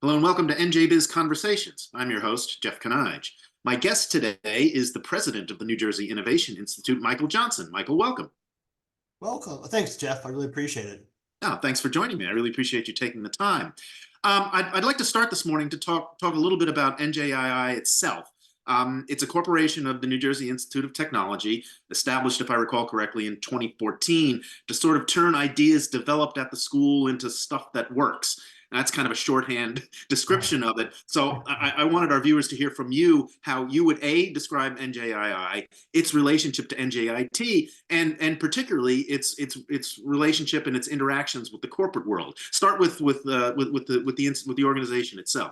Hello and welcome to NJBiz Conversations. I'm your host, Jeff Kanige. My guest today is the president of the New Jersey Innovation Institute, Michael Johnson. Michael, welcome. Welcome. Thanks, Jeff. I really appreciate it. Oh, thanks for joining me. I really appreciate you taking the time. I'd like to start this morning to talk a little bit about NJII itself. It's a corporation of the New Jersey Institute of Technology, established, if I recall correctly, in 2014 to sort of turn ideas developed at the school into stuff that works. And that's kind of a shorthand description of it. So I wanted our viewers to hear from you how you would describe NJII, its relationship to NJIT, and particularly its relationship and its interactions with the corporate world. Start with the organization itself.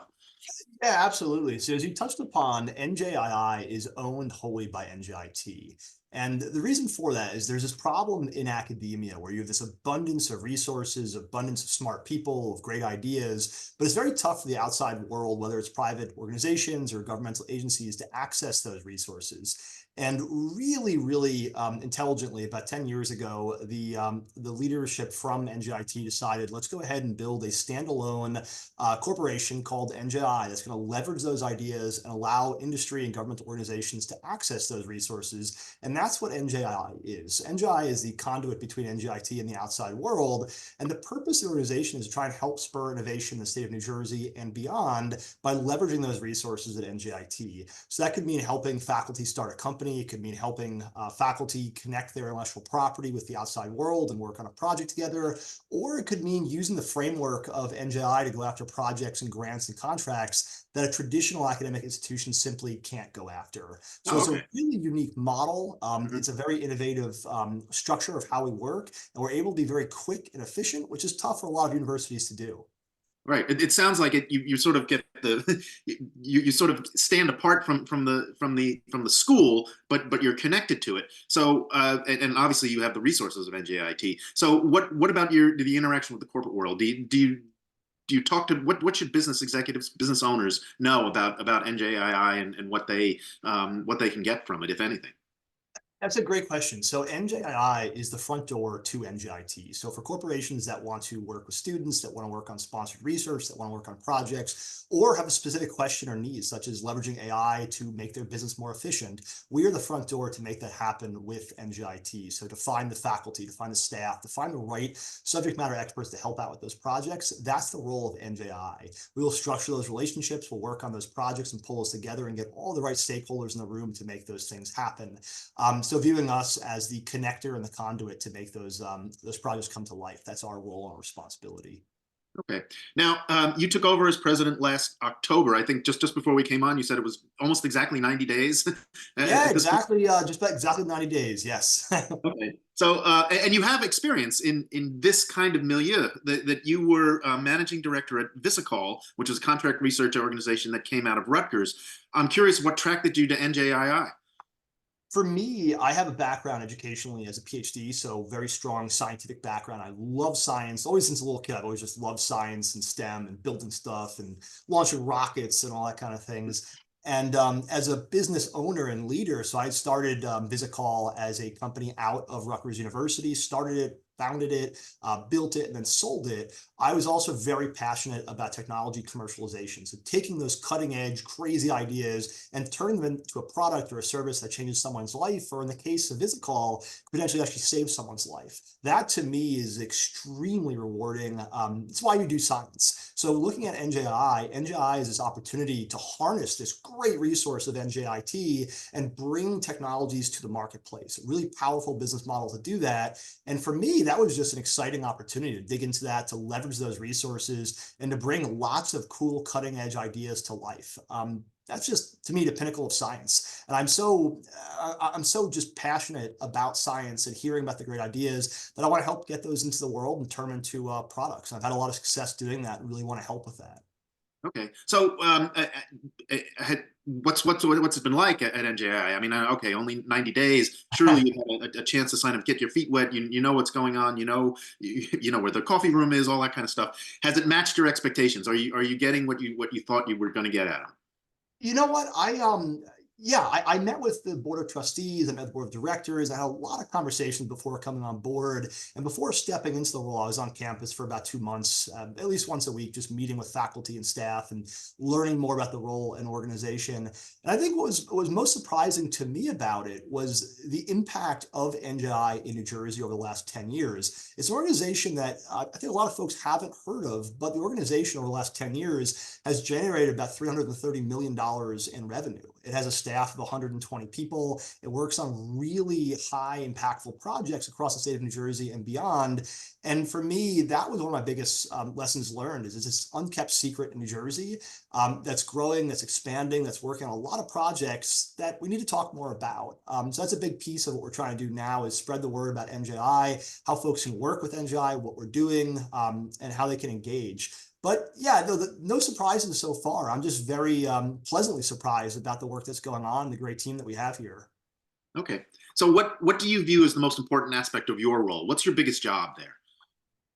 Yeah, absolutely. So as you touched upon, NJII is owned wholly by NJIT. And the reason for that is there's this problem in academia where you have this abundance of resources, abundance of smart people, of great ideas, but it's very tough for the outside world, whether it's private organizations or governmental agencies, to access those resources. And really intelligently, about 10 years ago, the leadership from NJIT decided, let's go ahead and build a standalone corporation called NJI that's going to leverage those ideas and allow industry and government organizations to access those resources. And that's what NJI is. NJI is the conduit between NJIT and the outside world. And the purpose of the organization is to try and help spur innovation in the state of New Jersey and beyond by leveraging those resources at NJIT. So that could mean helping faculty start a company. It could mean helping faculty connect their intellectual property with the outside world and work on a project together. Or it could mean using the framework of NJI to go after projects and grants and contracts that a traditional academic institution simply can't go after. So it's a really unique model. It's a very innovative structure of how we work, and we're able to be very quick and efficient, which is tough for a lot of universities to do. Right. It sounds like you sort of get the you sort of stand apart from the school, but you're connected to it. So and obviously you have the resources of NJIT. So what about the interaction with the corporate world? Do you talk to what should business executives, business owners know about NJII and what they can get from it, if anything? That's a great question. So NJII is the front door to NJIT. So for corporations that want to work with students, that want to work on sponsored research, that want to work on projects, or have a specific question or need, such as leveraging AI to make their business more efficient, we are the front door to make that happen with NJIT. So to find the faculty, to find the staff, to find the right subject matter experts to help out with those projects, that's the role of NJI. We will structure those relationships, we'll work on those projects and pull us together and get all the right stakeholders in the room to make those things happen. So viewing us as the connector and the conduit to make those projects come to life, that's our role and responsibility. Okay. Now, you took over as president last October. I think just before we came on, you said it was almost exactly 90 days. Yeah, exactly. Just about exactly 90 days. Yes. Okay. So, and you have experience in this kind of milieu. That you were managing director at Visicol, which is a contract research organization that came out of Rutgers. I'm curious, what attracted you to NJII? For me, I have a background educationally as a PhD, so very strong scientific background. I love science. Always since a little kid, I've always just loved science and STEM and building stuff and launching rockets and all that kind of things. And as a business owner and leader, so I started Visicol as a company out of Rutgers University, started it, founded it, built it, and then sold it. I was also very passionate about technology commercialization. So taking those cutting edge, crazy ideas and turning them into a product or a service that changes someone's life, or in the case of Visicol, potentially actually save someone's life. That to me is extremely rewarding. It's why you do science. So looking at NJI is this opportunity to harness this great resource of NJIT and bring technologies to the marketplace. A really powerful business model to do that. And for me, that was just an exciting opportunity to dig into that, to leverage those resources, and to bring lots of cool cutting edge ideas to life. That's just, to me, the pinnacle of science. And I'm so just passionate about science and hearing about the great ideas that I want to help get those into the world and turn them into products. And I've had a lot of success doing that and really want to help with that. Okay. So, what's it been like at NJI? I mean, okay, only 90 days. Surely you had a chance to sign up, get your feet wet. You know what's going on. You know where the coffee room is, all that kind of stuff. Has it matched your expectations? Are you getting what you thought you were going to get out of it? You know what? Yeah, I met with the board of trustees, I met the board of directors. I had a lot of conversations before coming on board. And before stepping into the role, I was on campus for about 2 months, at least once a week, just meeting with faculty and staff and learning more about the role and organization. And I think what was most surprising to me about it was the impact of NJI in New Jersey over the last 10 years. It's an organization that I think a lot of folks haven't heard of, but the organization over the last 10 years has generated about $330 million in revenue. It has a staff of 120 people. It works on really high impactful projects across the state of New Jersey and beyond. And for me, that was one of my biggest lessons learned is it's this unkept secret in New Jersey that's growing, that's expanding, that's working on a lot of projects that we need to talk more about. So that's a big piece of what we're trying to do now is spread the word about NJI, how folks can work with NJI, what we're doing, and how they can engage. But yeah, no surprises so far. I'm just very pleasantly surprised about the work that's going on, the great team that we have here. Okay. So what do you view as the most important aspect of your role? What's your biggest job there?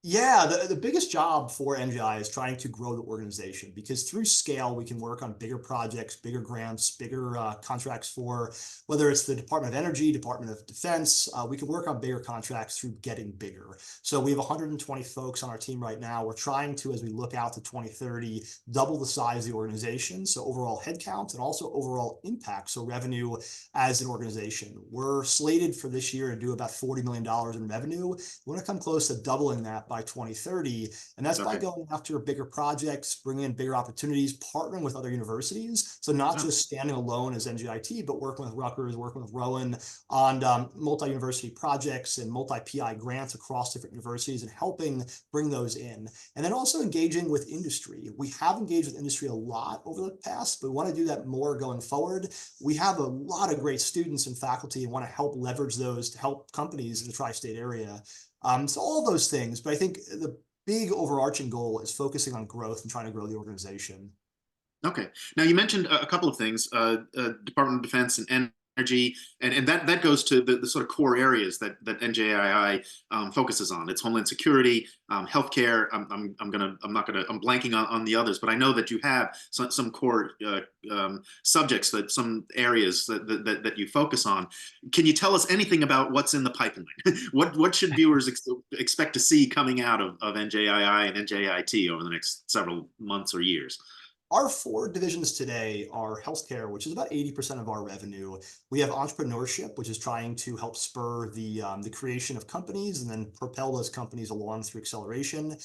Yeah, the biggest job for NJI is trying to grow the organization because through scale, we can work on bigger projects, bigger grants, bigger contracts for whether it's the Department of Energy, Department of Defense. We can work on bigger contracts through getting bigger. So we have 120 folks on our team right now. We're trying to, as we look out to 2030, double the size of the organization. So overall headcount and also overall impact. So revenue as an organization. We're slated for this year to do about $40 million in revenue. We want to come close to doubling that by 2030. And that's by Okay. going after bigger projects, bringing in bigger opportunities, partnering with other universities. So not Oh, just standing alone as NJIT, but working with Rutgers, working with Rowan on multi-university projects and multi-PI grants across different universities and helping bring those in. And then also engaging with industry. We have engaged with industry a lot over the past, but we want to do that more going forward. We have a lot of great students and faculty and want to help leverage those to help companies in the tri-state area. So all those things, but I think the big overarching goal is focusing on growth and trying to grow the organization. okay. Now you mentioned a couple of things, Department of Defense and energy, and that goes to the sort of core areas that NJII focuses on. It's Homeland Security, healthcare. I'm blanking on the others, but I know that you have some core subjects some areas that you focus on. Can you tell us anything about what's in the pipeline? What should viewers expect to see coming out of NJII and NJIT over the next several months or years? Our four divisions today are healthcare, which is about 80% of our revenue. We have entrepreneurship, which is trying to help spur the creation of companies and then propel those companies along through acceleration.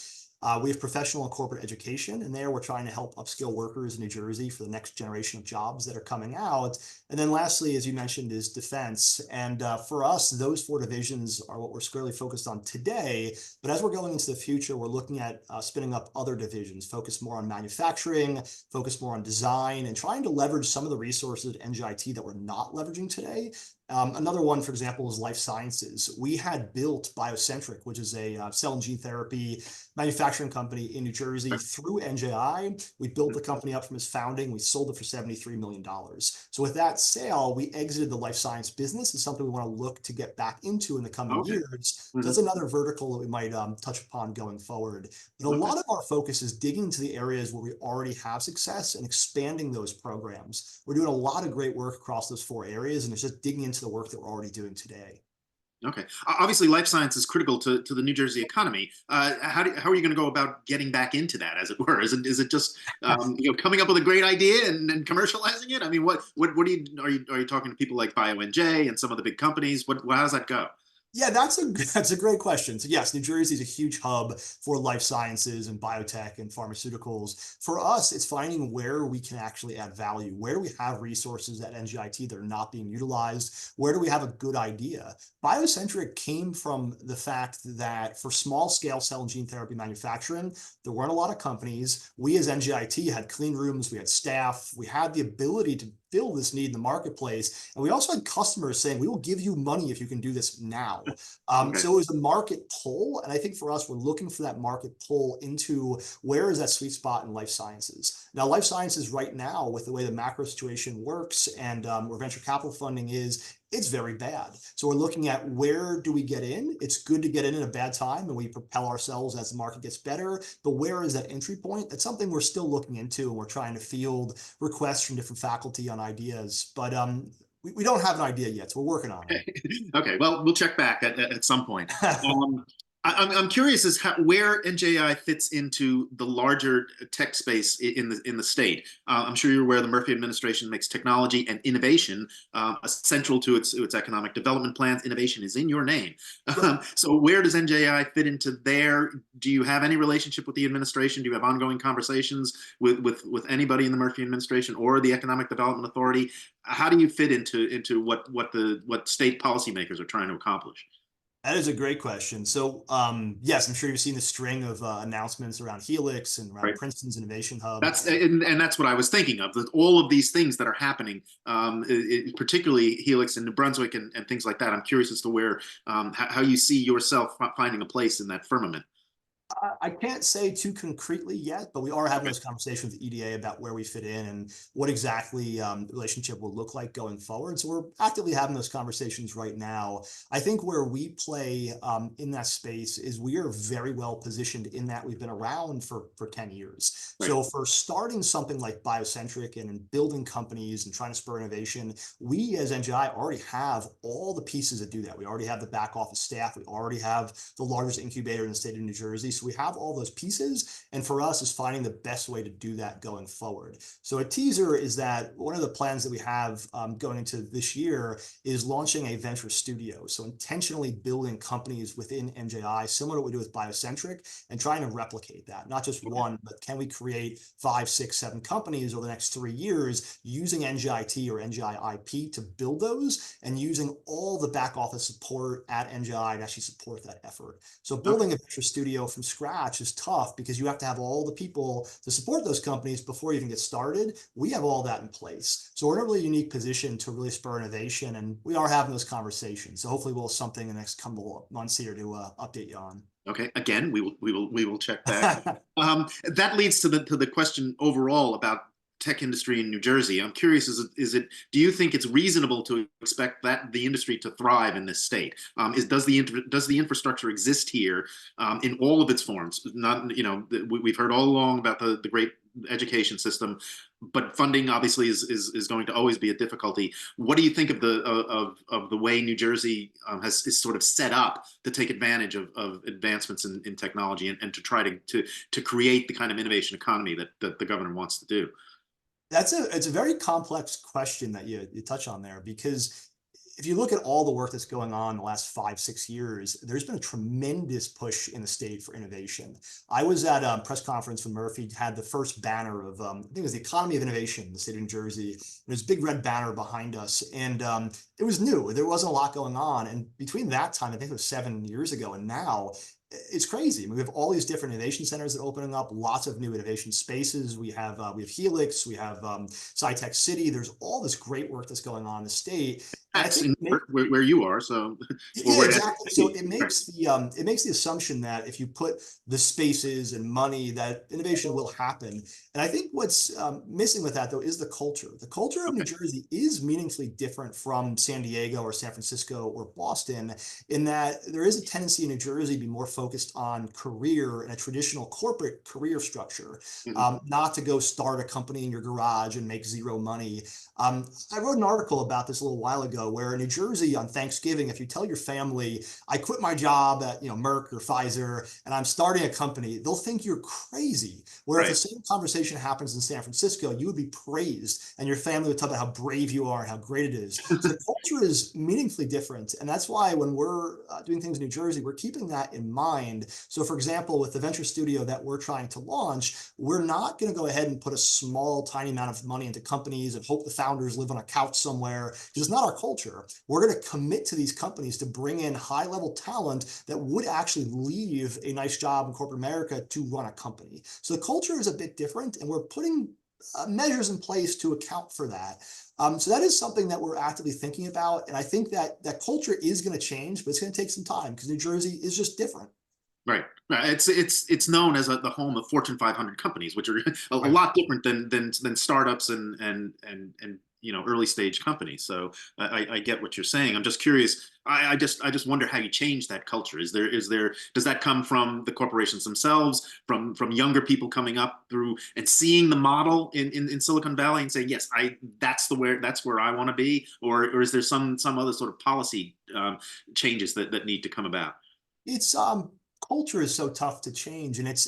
We have professional and corporate education, and there we're trying to help upskill workers in New Jersey for the next generation of jobs that are coming out. And then lastly, as you mentioned, is defense. And for us, those four divisions are what we're squarely focused on today. But as we're going into the future, we're looking at spinning up other divisions, focus more on manufacturing, focus more on design, and trying to leverage some of the resources at NJIT that we're not leveraging today. Another one, for example, is life sciences. We had built Biocentric, which is a cell and gene therapy manufacturing company in New Jersey through NJI. We built the company up from its founding. We sold it for $73 million. So with that sale, we exited the life science business. It's something we want to look to get back into in the coming Okay. years. So Hmm. that's another vertical that we might touch upon going forward. But a Okay. lot of our focus is digging into the areas where we already have success and expanding those programs. We're doing a lot of great work across those four areas, and it's just digging into the work that we're already doing today. Okay. Obviously, life science is critical to the New Jersey economy. How are you going to go about getting back into that, as it were? Is it just coming up with a great idea and commercializing it? I mean, what do you talking to people like BioNJ and some of the big companies? How does that go? Yeah, that's a great question. So yes, New Jersey is a huge hub for life sciences and biotech and pharmaceuticals. For us, it's finding where we can actually add value. Where do we have resources at NGIT that are not being utilized? Where do we have a good idea? Biocentric came from the fact that for small scale cell and gene therapy manufacturing, there weren't a lot of companies. We as NGIT had clean rooms, we had staff, we had the ability to fill this need in the marketplace. And we also had customers saying, we will give you money if you can do this now. now. Okay. So it was a market pull. And I think for us, we're looking for that market pull into where is that sweet spot in life sciences. Now, life sciences right now, with the way the macro situation works and where venture capital funding is, it's very bad. So we're looking at where do we get in? It's good to get in a bad time and we propel ourselves as the market gets better. But where is that entry point? That's something we're still looking into, and we're trying to field requests from different faculty on ideas. But we don't have an idea yet, so we're working on Okay. Okay. Well, we'll check back at some point. it. I'm curious as where NJI fits into the larger tech space in the state. I'm sure you're aware the Murphy administration makes technology and innovation central to its economic development plans. Innovation is in your name. So where does NJI fit into there? Do you have any relationship with the administration? Do you have ongoing conversations with anybody in the Murphy administration or the Economic Development Authority? How do you fit into what state policymakers are trying to accomplish? That is a great question. So, yes, I'm sure you've seen the string of announcements around Helix and around Right. Princeton's Innovation Hub. And that's what I was thinking of. That all of these things that are happening, particularly Helix and New Brunswick and things like that. I'm curious as to where how you see yourself finding a place in that firmament. I can't say too concretely yet, but we are having Okay. those conversations with EDA about where we fit in and what exactly the relationship will look like going forward. So we're actively having those conversations right now. I think where we play in that space is we are very well positioned in that we've been around for 10 years. Right. So for starting something like Biocentric and building companies and trying to spur innovation, we as NJI already have all the pieces that do that. We already have the back office staff. We already have the largest incubator in the state of New Jersey. So we have all those pieces. And for us is finding the best way to do that going forward. So a teaser is that one of the plans that we have going into this year is launching a venture studio. So intentionally building companies within NJI, similar to what we do with Biocentric, and trying to replicate that. Not just one, but can we create 5, 6, 7 companies over the next 3 years using NJIT or NJI IP to build those and using all the back office support at NJI to actually support that effort. So building a venture studio from scratch is tough because you have to have all the people to support those companies before you even get started. We have all that in place. So we're in a really unique position to really spur innovation, and we are having those conversations. So hopefully we'll have something in the next couple of months here to update you on. Okay. Again, we will check back. That leads to the question overall about tech industry in New Jersey. I'm curious, do you think it's reasonable to expect that the industry to thrive in this state? Does the infrastructure exist here in all of its forms? Not, we've heard all along about the great education system, but funding obviously is going to always be a difficulty. What do you think of the way New Jersey is sort of set up to take advantage of advancements in technology and to try to create the kind of innovation economy that the governor wants to do? It's a very complex question that you touch on there, because if you look at all the work that's going on in the last 5, 6 years, there's been a tremendous push in the state for innovation. I was at a press conference when Murphy had the first banner of, I think it was the economy of innovation in the state of New Jersey. There's a big red banner behind us, and it was new. There wasn't a lot going on. And between that time, I think it was 7 years ago, and now, it's crazy. I mean, we have all these different innovation centers that are opening up, lots of new innovation spaces. We have Helix, we have SciTech City. There's all this great work that's going on in the state. And I That's think where you are, so yeah, exactly. So it right. makes the assumption that if you put the spaces and money, that innovation will happen. And I think what's missing with that, though, is the culture. The culture of New Okay. Jersey is meaningfully different from San Diego or San Francisco or Boston, in that there is a tendency in New Jersey to be more focused on career and a traditional corporate career structure, Mhm. not to go start a company in your garage and make zero money. I wrote an article about this a little while ago, where in New Jersey on Thanksgiving, if you tell your family, I quit my job at Merck or Pfizer and I'm starting a company, they'll think you're crazy. Where if the Right. same conversation happens in San Francisco, you would be praised and your family would talk about how brave you are and how great it is. So the culture is meaningfully different. And that's why when we're doing things in New Jersey, we're keeping that in mind. So for example, with the venture studio that we're trying to launch, we're not going to go ahead and put a small, tiny amount of money into companies and hope the founders live on a couch somewhere, because it's not our culture. We're going to commit to these companies to bring in high level talent that would actually leave a nice job in corporate America to run a company. So the culture is a bit different, and we're putting measures in place to account for that. So that is something that we're actively thinking about. And I think that that culture is going to change, but it's going to take some time because New Jersey is just different. Right. It's known as the home of Fortune 500 companies, which are a Right. lot different than startups and early stage companies. So I get what you're saying. I'm just curious. I just wonder how you change that culture. Is there does that come from the corporations themselves, from younger people coming up through and seeing the model in Silicon Valley and saying, yes, that's where I want to be, or is there some other sort of policy changes that need to come about? It's culture is so tough to change, and it's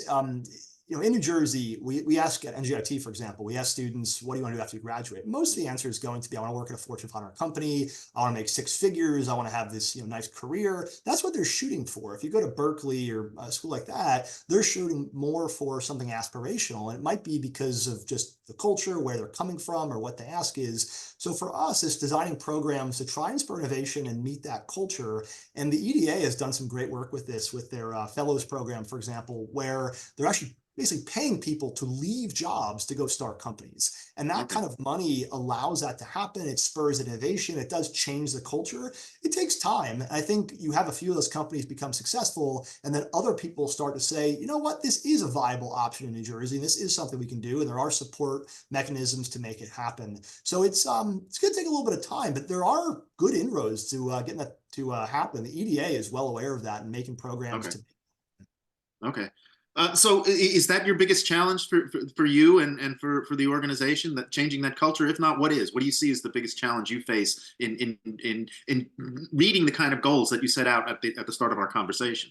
in New Jersey, we ask at NJIT, for example, we ask students, what do you want to do after you graduate? Most of the answer is going to be, I want to work at a Fortune 500 company, I want to make six figures, I want to have this nice career. That's what they're shooting for. If you go to Berkeley or a school like that, they're shooting more for something aspirational, and it might be because of just the culture, where they're coming from, or what the ask is. So for us, it's designing programs to try and spur innovation and meet that culture. And the EDA has done some great work with this, with their fellows program, for example, where they're actually basically paying people to leave jobs to go start companies. And that Okay. kind of money allows that to happen. It spurs innovation. It does change the culture. It takes time. I think you have a few of those companies become successful, and then other people start to say, you know what, this is a viable option in New Jersey. And this is something we can do. And there are support mechanisms to make it happen. So it's going to take a little bit of time, but there are good inroads to getting that to happen. The EDA is well aware of that and making programs Okay. to. Okay. So is that your biggest challenge for you and for the organization, that changing that culture? If not, what is? What do you see as the biggest challenge you face in meeting the kind of goals that you set out at the start of our conversation?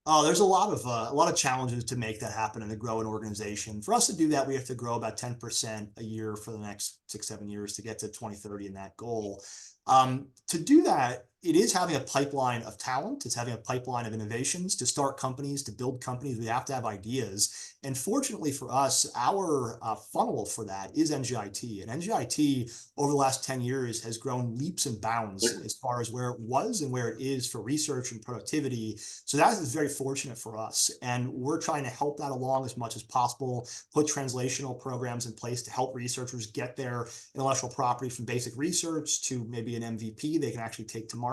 Oh, there's a lot of challenges to make that happen and to grow an organization. For us to do that, we have to grow about 10% a year for the next 6, 7 years to get to 2030 and that goal. To do that, it is having a pipeline of talent. It's having a pipeline of innovations to start companies, to build companies. We have to have ideas. And fortunately for us, our funnel for that is NJIT. And NJIT over the last 10 years has grown leaps and bounds as far as where it was and where it is for research and productivity. So that is very fortunate for us. And we're trying to help that along as much as possible, put translational programs in place to help researchers get their intellectual property from basic research to maybe an MVP they can actually take to market.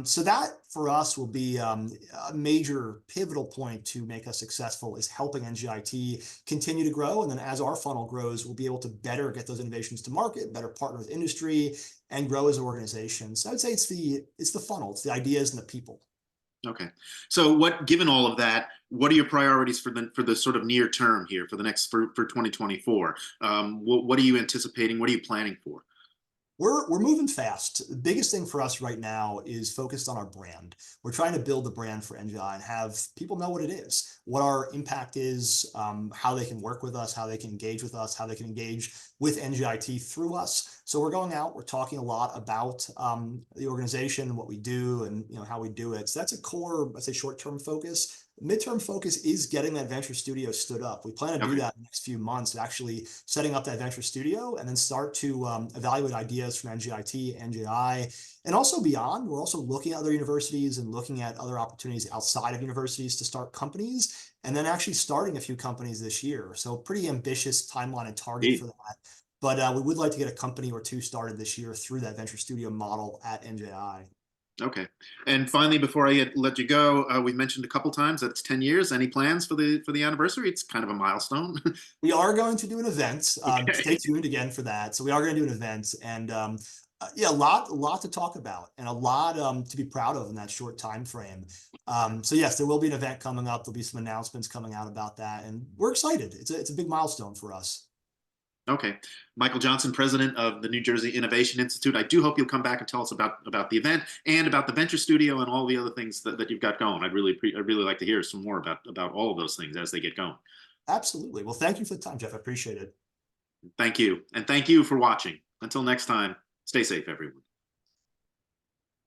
So that for us will be a major pivotal point to make us successful, is helping NJIT continue to grow. And then as our funnel grows, we'll be able to better get those innovations to market, better partner with industry, and grow as an organization. So I'd say it's the funnel, it's the ideas and the people. Okay. So given all of that, what are your priorities for the sort of near term here for 2024? What are you anticipating? What are you planning for? We're moving fast. The biggest thing for us right now is focused on our brand. We're trying to build the brand for NJI and have people know what it is, what our impact is, how they can work with us, how they can engage with us, how they can engage with NJIT through us. So we're going out, we're talking a lot about the organization, what we do, and how we do it. So that's a core, I'd say, short-term focus. Midterm focus is getting that venture studio stood up. We plan to do Okay. that in the next few months, actually setting up that venture studio, and then start to evaluate ideas from NJIT, NJI, and also beyond. We're also looking at other universities and looking at other opportunities outside of universities to start companies, and then actually starting a few companies this year. So pretty ambitious timeline and target for that. But we would like to get a company or two started this year through that venture studio model at NJI. Okay. And finally, before I let you go, we've mentioned a couple times that it's 10 years. Any plans for the anniversary? It's kind of a milestone. We are going to do an event. Stay Okay. tuned again for that. So we are going to do an event, and yeah, a lot to talk about, and a lot to be proud of in that short time frame. So yes, there will be an event coming up. There'll be some announcements coming out about that, and we're excited. It's a big milestone for us. Okay. Michael Johnson, president of the New Jersey Innovation Institute. I do hope you'll come back and tell us about the event and about the venture studio and all the other things that you've got going. I'd really like to hear some more about all of those things as they get going. Absolutely. Well, thank you for the time, Jeff. I appreciate it. Thank you. And thank you for watching. Until next time, stay safe, everyone.